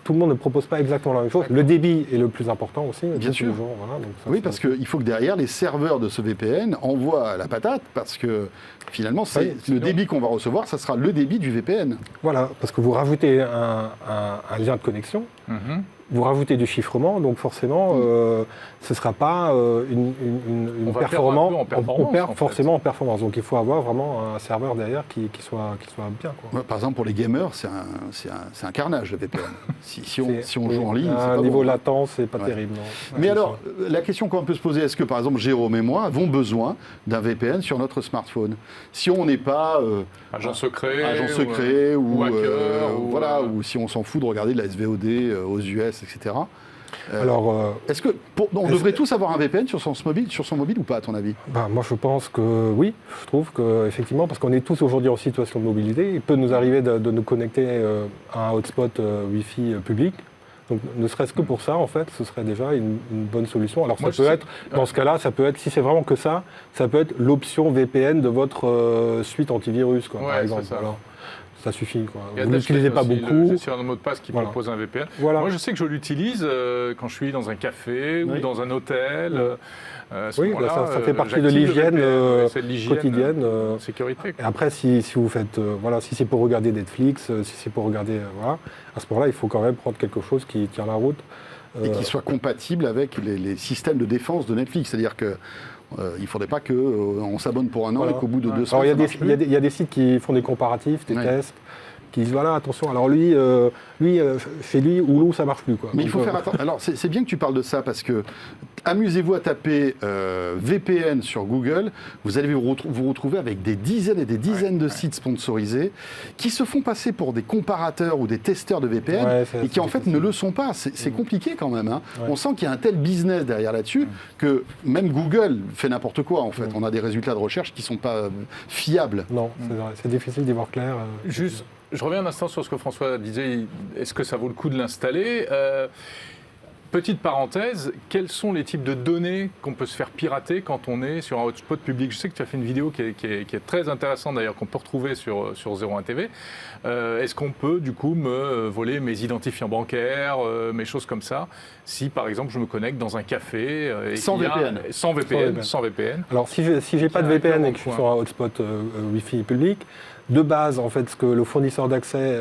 tout le monde ne propose pas exactement la même chose. Le débit est le plus important aussi. Bien sûr. Voilà, donc ça, Oui, parce qu'il faut que derrière, les serveurs de ce VPN envoient la patate, parce que finalement, le débit qu'on va recevoir, ça sera le débit du VPN. Voilà, parce que vous rajoutez un lien de connexion, vous rajoutez du chiffrement, donc forcément, ce ne sera pas une performance. On perd forcément en performance. Donc il faut avoir vraiment un serveur derrière qui soit bien, quoi. Par exemple, pour les gamers, c'est un carnage, le VPN. si on joue en ligne, c'est à pas niveau bon. latent, c'est pas terrible. Non. Mais alors, la question qu'on peut se poser, est-ce que par exemple Jérôme et moi avons besoin d'un VPN sur notre smartphone? Si on n'est pas agent secret ou hacker, ou si on s'en fout de regarder de la SVOD aux US, etc. Alors, est-ce que on devrait tous avoir un VPN sur son mobile ou pas, à ton avis? Moi, je pense que oui. Je trouve que effectivement, parce qu'on est tous aujourd'hui en situation de mobilité, il peut nous arriver de nous connecter à un hotspot Wi-Fi public. Donc, ne serait-ce que pour ça, en fait, ce serait déjà une bonne solution. Alors, dans ce cas-là, ça peut être, si c'est vraiment que ça peut être l'option VPN de votre suite antivirus, quoi, par exemple. Ça suffit, quoi. Vous ne l'utilisez pas beaucoup. C'est un mot de passe qui propose un VPN. Voilà. Moi, je sais que je l'utilise quand je suis dans un café ou dans un hôtel. Oui, ça fait partie de l'hygiène quotidienne. Sécurité. Et après, si vous faites, si c'est pour regarder Netflix, si c'est pour regarder, à ce moment-là, il faut quand même prendre quelque chose qui tient la route. Et qui soit compatible avec les systèmes de défense de Netflix. C'est-à-dire que il ne faudrait pas qu'on s'abonne pour un an et qu'au bout de 2 semaines, il y a des sites qui font des comparatifs, des tests, qui disent voilà, attention, alors lui, chez lui, Hulu, ça ne marche plus, quoi. Mais il faut faire attention. Alors, c'est bien que tu parles de ça, parce que amusez-vous à taper VPN sur Google, vous allez vous retrouver avec des dizaines et des dizaines de sites sponsorisés qui se font passer pour des comparateurs ou des testeurs de VPN et qui en fait ne le sont pas. C'est compliqué quand même. Hein. On sent qu'il y a un tel business derrière là-dessus que même Google fait n'importe quoi en fait. On a des résultats de recherche qui ne sont pas fiables. Non, c'est vrai. C'est difficile d'y voir clair. Juste, je reviens un instant sur ce que François disait. Est-ce que ça vaut le coup de l'installer ? Petite parenthèse, quels sont les types de données qu'on peut se faire pirater quand on est sur un hotspot public? Je sais que tu as fait une vidéo qui est très intéressante d'ailleurs, qu'on peut retrouver sur 01 TV. Est-ce qu'on peut du coup me voler mes identifiants bancaires, mes choses comme ça, si par exemple je me connecte dans un café sans VPN. Alors si j'ai pas de VPN et que je suis sur un hotspot Wi-Fi public, de base, en fait, ce que le fournisseur d'accès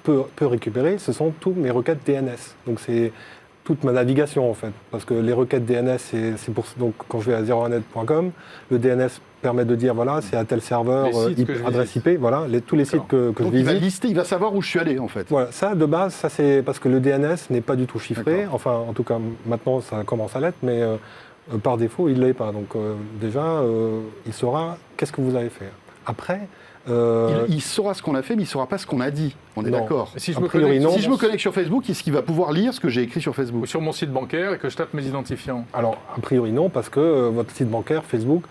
peut récupérer, ce sont toutes mes requêtes DNS. Donc c'est toute ma navigation, en fait. Parce que les requêtes DNS, c'est pour... Donc quand je vais à 01net.com, le DNS permet de dire, voilà, c'est à tel serveur, adresse IP, voilà, tous les sites que je visite. Il va savoir où je suis allé, en fait. Voilà, ça, de base, ça c'est parce que le DNS n'est pas du tout chiffré. Enfin, en tout cas, maintenant, ça commence à l'être, mais par défaut, il ne l'est pas. Donc déjà, il saura qu'est-ce que vous avez fait. Après... Il saura ce qu'on a fait, mais il ne saura pas ce qu'on a dit. On est d'accord. Si je me connecte sur Facebook, est-ce qu'il va pouvoir lire ce que j'ai écrit sur Facebook? Ou sur mon site bancaire et que je tape mes identifiants? Alors, a priori non, parce que votre site bancaire, Facebook,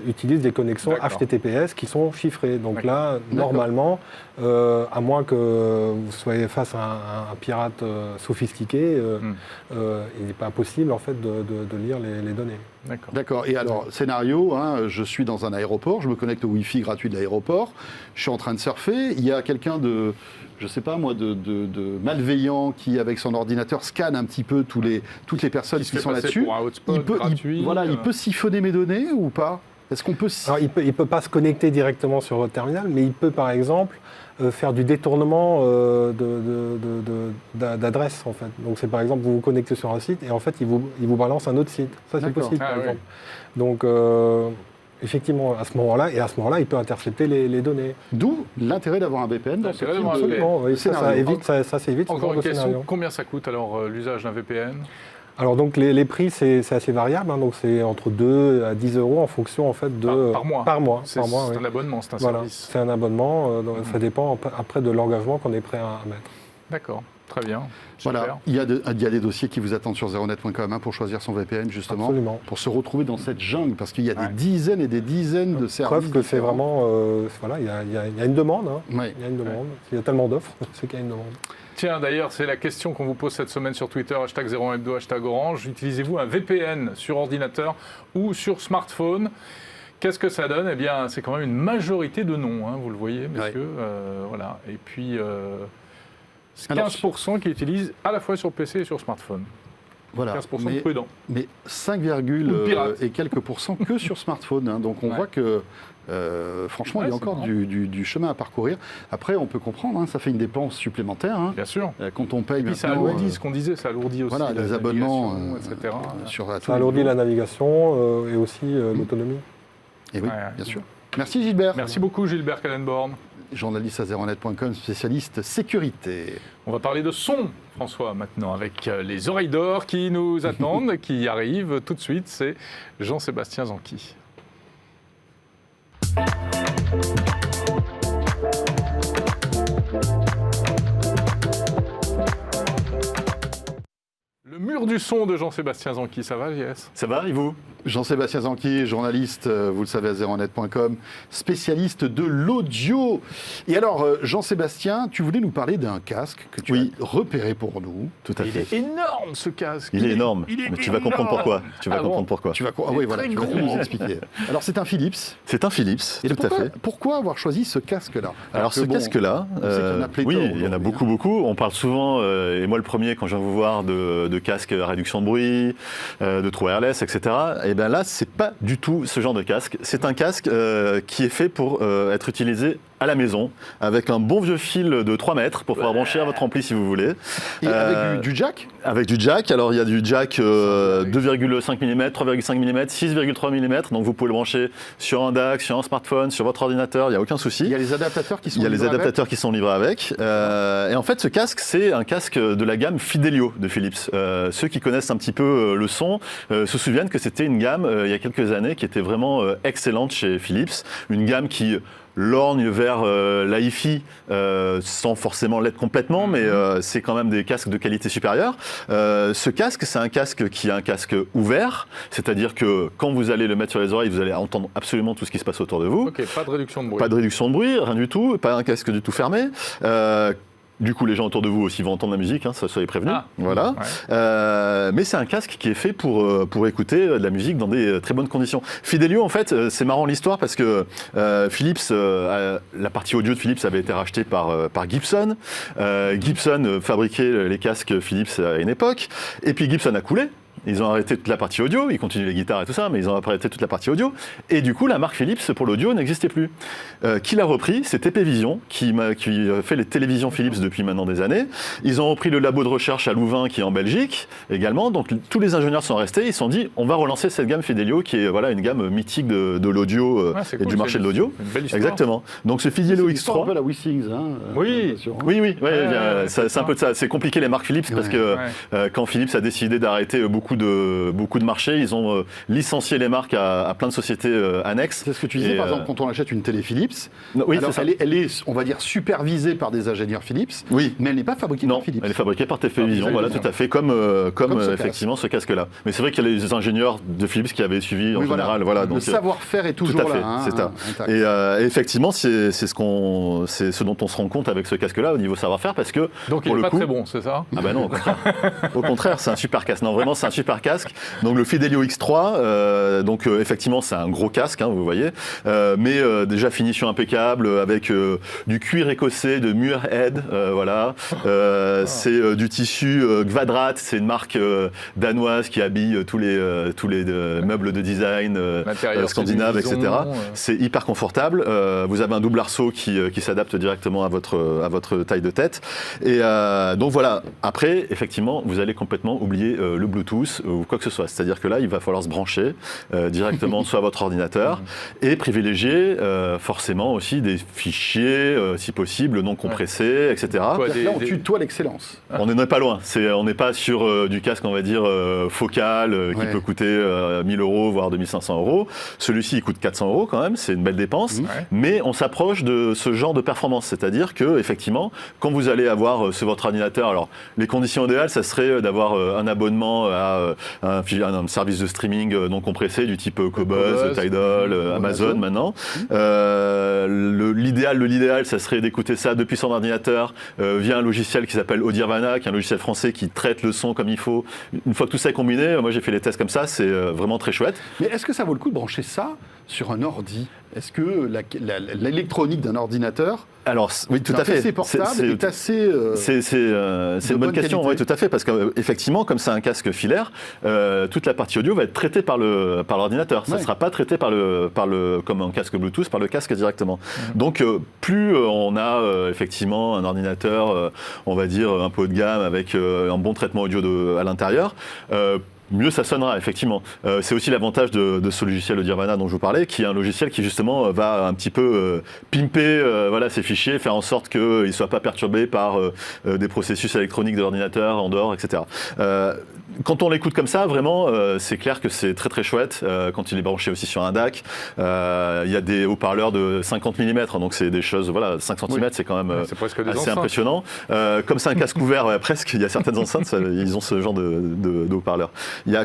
utilise des connexions HTTPS qui sont chiffrées. Donc là, normalement, à moins que vous soyez face à un pirate sophistiqué, il n'est pas possible en fait de lire les données. D'accord. Et alors, scénario, je suis dans un aéroport, je me connecte au Wi-Fi gratuit de l'aéroport, je suis en train de surfer, il y a quelqu'un de malveillant qui, avec son ordinateur, scanne un petit peu toutes les personnes qui sont là-dessus. Il peut siphonner mes données ou pas? Est-ce qu'on peut... Alors, il peut pas se connecter directement sur votre terminal, mais il peut, par exemple, faire du détournement d'adresse, en fait. Donc, c'est par exemple, vous vous connectez sur un site et en fait, il vous balance un autre site. Ça, c'est possible, par exemple. Donc, effectivement, à ce moment-là, il peut intercepter les données. D'où l'intérêt d'avoir un VPN dans ce type Absolument, oui, ça évite. Encore une question, combien ça coûte alors l'usage d'un VPN? Alors donc les prix c'est assez variable, donc c'est entre 2 à 10 euros en fonction en fait de... Par mois. C'est un abonnement, c'est un service. C'est un abonnement, ça dépend après de l'engagement qu'on est prêt à mettre. D'accord, très bien. Voilà, il y a des dossiers qui vous attendent sur 01net.com pour choisir son VPN justement. Absolument. Pour se retrouver dans cette jungle, parce qu'il y a des dizaines et des dizaines de services. Preuve que c'est vraiment... il y a une demande. Il y a une demande. Il y a tellement d'offres, c'est qu'il y a une demande. Tiens, d'ailleurs, c'est la question qu'on vous pose cette semaine sur Twitter, #01hebdo, #orange. Utilisez-vous un VPN sur ordinateur ou sur smartphone? Qu'est-ce que ça donne? Eh bien, c'est quand même une majorité de non, vous le voyez, messieurs. Voilà. Et puis, 15% qui utilisent à la fois sur PC et sur smartphone. Voilà. 15% de prudents. Mais 5, et quelques pourcents que sur smartphone. Hein. Donc on voit que franchement, il y a encore du chemin à parcourir. Après, on peut comprendre, hein, ça fait une dépense supplémentaire. Hein. Bien sûr. Quand on paye et puis ça alourdit, ce qu'on disait, ça alourdit aussi voilà, les abonnements, etc. Ça alourdit la navigation et aussi l'autonomie. Et oui, bien sûr. Merci Gilbert. Merci beaucoup Gilbert Kallenborn. Journaliste à zeronet.com, spécialiste sécurité. On va parler de son, François, maintenant, avec les oreilles d'or qui nous attendent, qui arrivent tout de suite. C'est Jean-Sébastien Zanqui. Le mur du son de Jean-Sébastien Zanqui, ça va JS? Ça va et vous? Jean-Sébastien Zanqui, journaliste, vous le savez, à zeronet.com, spécialiste de l'audio. Et alors, Jean-Sébastien, tu voulais nous parler d'un casque que tu as repéré pour nous. Tout à fait. Il est énorme ce casque. Il est énorme, mais tu vas comprendre pourquoi. Tu vas comprendre pourquoi. Tu vas nous expliquer. Alors, c'est un Philips. C'est un Philips, et tout à fait. Pourquoi avoir choisi ce casque-là? Alors ce casque-là, oui, il y en a beaucoup. On parle souvent, et moi le premier, quand je viens vous voir, de casques à réduction de bruit, de trous wireless, etc. Et bien là, c'est pas du tout ce genre de casque. C'est un casque qui est fait pour être utilisé à la maison, avec un bon vieux fil de 3 mètres pour pouvoir brancher à votre ampli si vous voulez. Et avec du jack? Avec du jack. Alors il y a du jack 2,5 mm, 3,5 mm, 6,3 mm. Donc vous pouvez le brancher sur un DAC, sur un smartphone, sur votre ordinateur, il n'y a aucun souci. Il y a les adaptateurs qui sont livrés avec. Et en fait, ce casque, c'est un casque de la gamme Fidelio de Philips. Ceux qui connaissent un petit peu le son se souviennent que c'était une gamme, il y a quelques années, qui était vraiment excellente chez Philips. Une gamme qui lorgne vers l'hi-fi sans forcément l'être complètement, mais c'est quand même des casques de qualité supérieure. Ce casque, c'est un casque qui est un casque ouvert, c'est-à-dire que quand vous allez le mettre sur les oreilles, vous allez entendre absolument tout ce qui se passe autour de vous. Ok, pas de réduction de bruit. Pas de réduction de bruit, rien du tout, pas un casque du tout fermé. Du coup, les gens autour de vous aussi vont entendre la musique, hein, soyez prévenus. Voilà. Ouais. Mais c'est un casque qui est fait pour écouter de la musique dans des très bonnes conditions. Fidelio, en fait, c'est marrant l'histoire parce que Philips, la partie audio de Philips avait été rachetée par Gibson. Gibson fabriquait les casques Philips à une époque. Et puis Gibson a coulé. Ils ont arrêté toute la partie audio, ils continuent les guitares et tout ça, mais ils ont arrêté toute la partie audio. Et du coup, la marque Philips pour l'audio n'existait plus. Qui l'a repris? C'est TP Vision, qui fait les télévisions Philips depuis maintenant des années. Ils ont repris le labo de recherche à Louvain, qui est en Belgique également. Donc tous les ingénieurs sont restés, ils se sont dit, on va relancer cette gamme Fidelio, qui est une gamme mythique de l'audio et du marché de l'audio. Exactement. Donc ce Fidelio X3... C'est un peu la Wissings, hein, oui, c'est un peu de ça. C'est compliqué les marques Philips, parce que quand Philips a décidé d'arrêter beaucoup de marchés, ils ont licencié les marques à plein de sociétés annexes. C'est ce que tu disais, par exemple, quand on achète une télé Philips, elle est, on va dire, supervisée par des ingénieurs Philips, mais elle n'est pas fabriquée par Philips. Elle est fabriquée par TP Vision, voilà, tout à fait, comme effectivement ce casque-là. Mais c'est vrai qu'il y a les ingénieurs de Philips qui avaient suivi en général. Voilà, donc, le savoir-faire est toujours là. C'est ça. Et effectivement, c'est ce dont on se rend compte avec ce casque-là au niveau savoir-faire, parce que... Donc il n'est pas très bon, c'est ça? Ah ben non, au contraire. Au contraire, c'est un super casque. Non, vraiment, c'est un super casque. Donc le Fidelio X3, effectivement c'est un gros casque, hein, vous voyez, mais déjà finition impeccable avec du cuir écossais de Muirhead, voilà. C'est du tissu Gvadrat, c'est une marque danoise qui habille tous les meubles de design scandinaves, etc. C'est hyper confortable. Vous avez un double arceau qui s'adapte directement à votre taille de tête. Et donc voilà. Après, effectivement, vous allez complètement oublier le Bluetooth ou quoi que ce soit. C'est-à-dire que là, il va falloir se brancher directement soit à votre ordinateur et privilégier forcément aussi des fichiers, si possible, non compressés, etc. Là, on tutoie l'excellence. On n'en est pas loin. On n'est pas sur du casque, on va dire, focal, qui peut coûter 1 000 €, voire 2 500 €. Celui-ci, il coûte 400 € quand même, c'est une belle dépense. Mais on s'approche de ce genre de performance. C'est-à-dire que, effectivement, quand vous allez avoir sur votre ordinateur, alors les conditions idéales, ça serait d'avoir un abonnement à un service de streaming non compressé du type Qobuz, Tidal, Amazon maintenant. L'idéal, ça serait d'écouter ça depuis son ordinateur via un logiciel qui s'appelle Audirvana, qui est un logiciel français qui traite le son comme il faut. Une fois que tout ça est combiné, moi j'ai fait les tests comme ça, c'est vraiment très chouette. Mais est-ce que ça vaut le coup de brancher ça sur un ordi. Est-ce que l'électronique d'un ordinateur, alors, oui, tout à fait. PC portable, est assez. C'est une bonne question, oui, tout à fait, parce qu'effectivement, comme c'est un casque filaire, toute la partie audio va être traitée par l'ordinateur. Ça ne sera pas traité comme un casque Bluetooth, par le casque directement. Donc, plus on a effectivement un ordinateur, on va dire, un peu haut de gamme, avec un bon traitement audio à l'intérieur, mieux ça sonnera, effectivement. C'est aussi l'avantage de ce logiciel de Nirvana dont je vous parlais, qui est un logiciel qui justement va un petit peu pimper ces fichiers, faire en sorte qu'ils ne soient pas perturbés par des processus électroniques de l'ordinateur en dehors, etc. Quand on l'écoute comme ça, vraiment, c'est clair que c'est très très chouette. Quand il est branché aussi sur un DAC, il y a des haut-parleurs de 50 mm, donc c'est des choses, 5 cm, c'est quand même assez impressionnant. Comme c'est un casque ouvert, presque, il y a certaines enceintes, ils ont ce genre de haut-parleurs.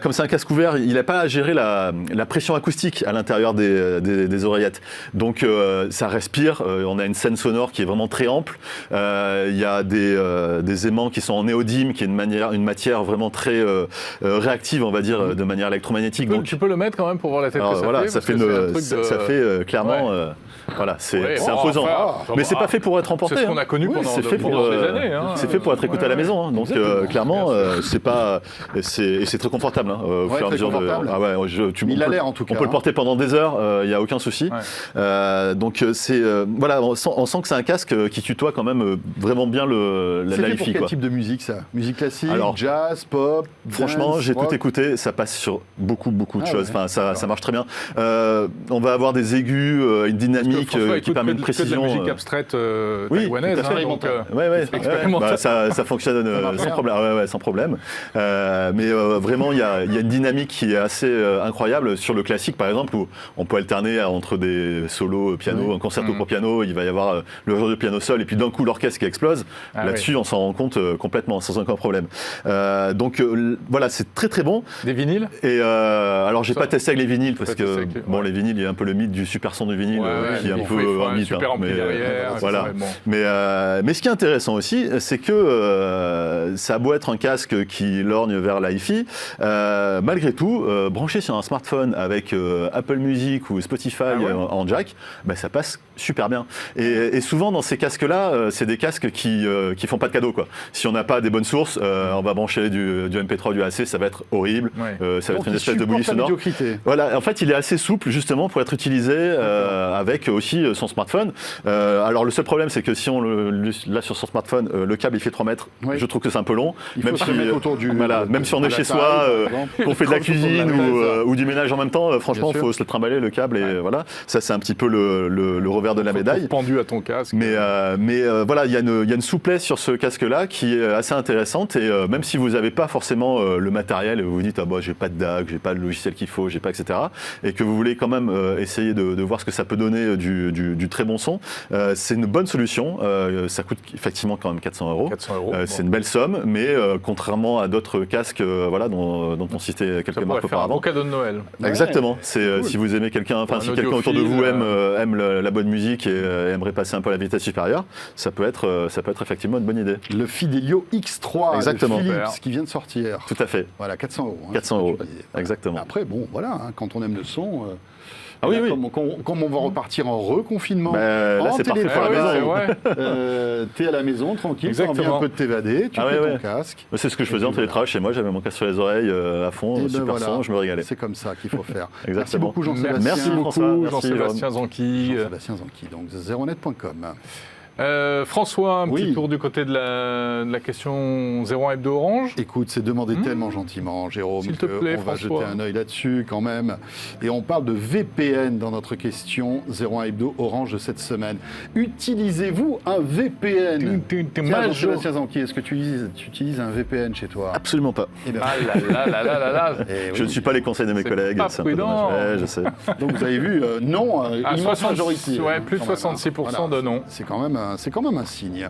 Comme c'est un casque ouvert, il n'a pas à gérer la pression acoustique à l'intérieur des oreillettes. Donc ça respire, on a une scène sonore qui est vraiment très ample. Il y a des aimants qui sont en néodyme, qui est une matière vraiment très réactive, on va dire, de manière électromagnétique. Donc tu peux le mettre quand même pour voir la tête que ça voilà, fait. Ça fait clairement... Voilà, c'est imposant. Mais c'est pas fait pour être emporté. C'est ce qu'on a connu pendant des années. C'est fait pour être écouté à la maison. Donc clairement, c'est pas... Et c'est très confortable. Au fur et à mesure il a l'air en tout cas. On peut le porter pendant des heures, il n'y a aucun souci. Donc c'est... voilà, on sent que c'est un casque qui tutoie quand même vraiment bien la hi-fi. C'est fait pour quel type de musique, ça? Musique classique, jazz, pop, franchement, j'ai tout écouté. Ça passe sur beaucoup de choses. Enfin, ça marche très bien. On va avoir des aigus, une dynamique qui permet une précision. De la musique abstraite taïwanaise. Ça fonctionne sans problème. Sans problème. Mais vraiment, il y a une dynamique qui est assez incroyable. Sur le classique, par exemple, où on peut alterner entre des solos piano, un concerto pour piano, il va y avoir le genre de piano seul, et puis d'un coup l'orchestre qui explose. Là-dessus, on s'en rend compte complètement, sans aucun problème. Donc voilà, c'est très très bon. Des vinyles. Et alors, j'ai pas testé avec les vinyles parce que les vinyles, il y a un peu le mythe du super son du vinyle qui est un peu un mythe. Super ampli derrière. Voilà. Mais ce qui est intéressant aussi, c'est que ça a beau être un casque qui lorgne vers la hi-fi, malgré tout, branché sur un smartphone avec Apple Music ou Spotify en jack, ça passe super bien. Et souvent dans ces casques-là, c'est des casques qui font pas de cadeau, quoi. Si on n'a pas des bonnes sources, on va brancher du MP3, du AC, ça va être horrible. Ça va être une espèce de bouillie sonore. Voilà. En fait, il est assez souple justement pour être utilisé avec aussi son smartphone. Alors le seul problème, c'est que si on l'a sur son smartphone, le câble il fait 3 mètres. Je trouve que c'est un peu long. Même si on est chez soi, qu'on fait de la cuisine ou du ménage en même temps, franchement, il faut se le trimballer, le câble, et voilà. Ça, c'est un petit peu le revers de la médaille. Pendu à ton casque. Mais voilà, il y a une souplesse sur ce casque-là qui est assez intéressante, et même si vous n'avez pas forcément le matériel, et vous vous dites j'ai pas de DAC, j'ai pas le logiciel qu'il faut, j'ai pas, etc., et que vous voulez quand même essayer de voir ce que ça peut donner du très bon son, c'est une bonne solution. Ça coûte effectivement quand même 400 €. C'est une belle somme, mais contrairement à d'autres casques dont on citait quelques marques auparavant. Un bon cadeau de Noël. Exactement. C'est si vous aimez quelqu'un autour de vous aime la bonne musique et aimerait passer un peu à la vitesse supérieure, ça peut être effectivement une bonne idée. Le Fidelio X3 exactement. de Philips qui vient de sortir. Tout à fait. Voilà, 400 €. 400 €. Exactement. Après, quand on aime le son. Oui. Comme on va repartir en reconfinement, là c'est parfait pour la maison. T'es à la maison, tranquille, t'as envie un peu de t'évader, tu mets ton casque. C'est ce que je faisais en télétravail chez moi, j'avais mon casque sur les oreilles à fond, super son, je me régalais. C'est comme ça qu'il faut faire. Merci beaucoup Jean-Sébastien. Merci beaucoup Jean-Sébastien Zanqui. Jean-Sébastien Zanqui, donc zeronet.com. François, un petit tour du côté de la question 01 Hebdo Orange. Écoute, c'est demandé tellement gentiment, Jérôme, s'il te plaît, on va François. jeter un œil là-dessus quand même. Et on parle de VPN dans notre question 01 Hebdo Orange de cette semaine. Utilisez-vous un VPN? Jean-Sébastien Zanqui, est-ce que tu utilises un VPN chez toi? Absolument pas. Je ne suis pas les conseils de mes collègues. Pas prudent. Je sais. Donc vous avez vu, non, immense majorité. Plus de 66% de non. C'est quand même un signe.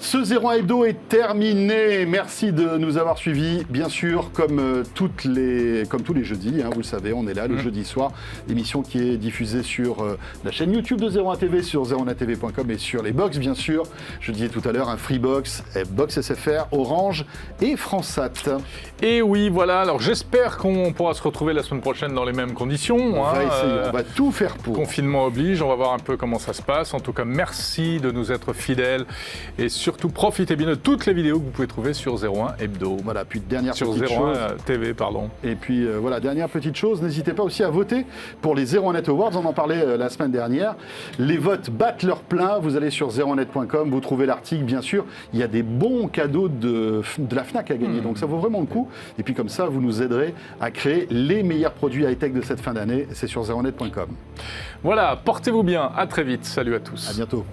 Ce 01 Hebdo est terminé. Merci de nous avoir suivis. Bien sûr, comme tous les jeudis, vous le savez, on est là le jeudi soir. Émission qui est diffusée sur la chaîne YouTube de 01 TV, sur 01tv.com et sur les box, bien sûr. Je disais tout à l'heure, un Freebox, Box SFR, Orange et FranceSat. Et oui, voilà. Alors j'espère qu'on pourra se retrouver la semaine prochaine dans les mêmes conditions. On va essayer, on va tout faire pour. Confinement oblige, on va voir un peu comment ça se passe. En tout cas, merci de nous être fidèles et surtout profitez bien de toutes les vidéos que vous pouvez trouver sur 01 Hebdo. Voilà, puis dernière sur petite 01 chose. TV, pardon. Et puis voilà, dernière petite chose, n'hésitez pas aussi à voter pour les 01net Awards, on en parlait la semaine dernière. Les votes battent leur plein, vous allez sur 01net.com, vous trouvez l'article, bien sûr. Il y a des bons cadeaux de la FNAC à gagner, donc ça vaut vraiment le coup. Et puis comme ça, vous nous aiderez à créer les meilleurs produits high-tech de cette fin d'année, c'est sur 01net.com. Voilà, portez-vous bien, à très vite, salut à tous. À bientôt.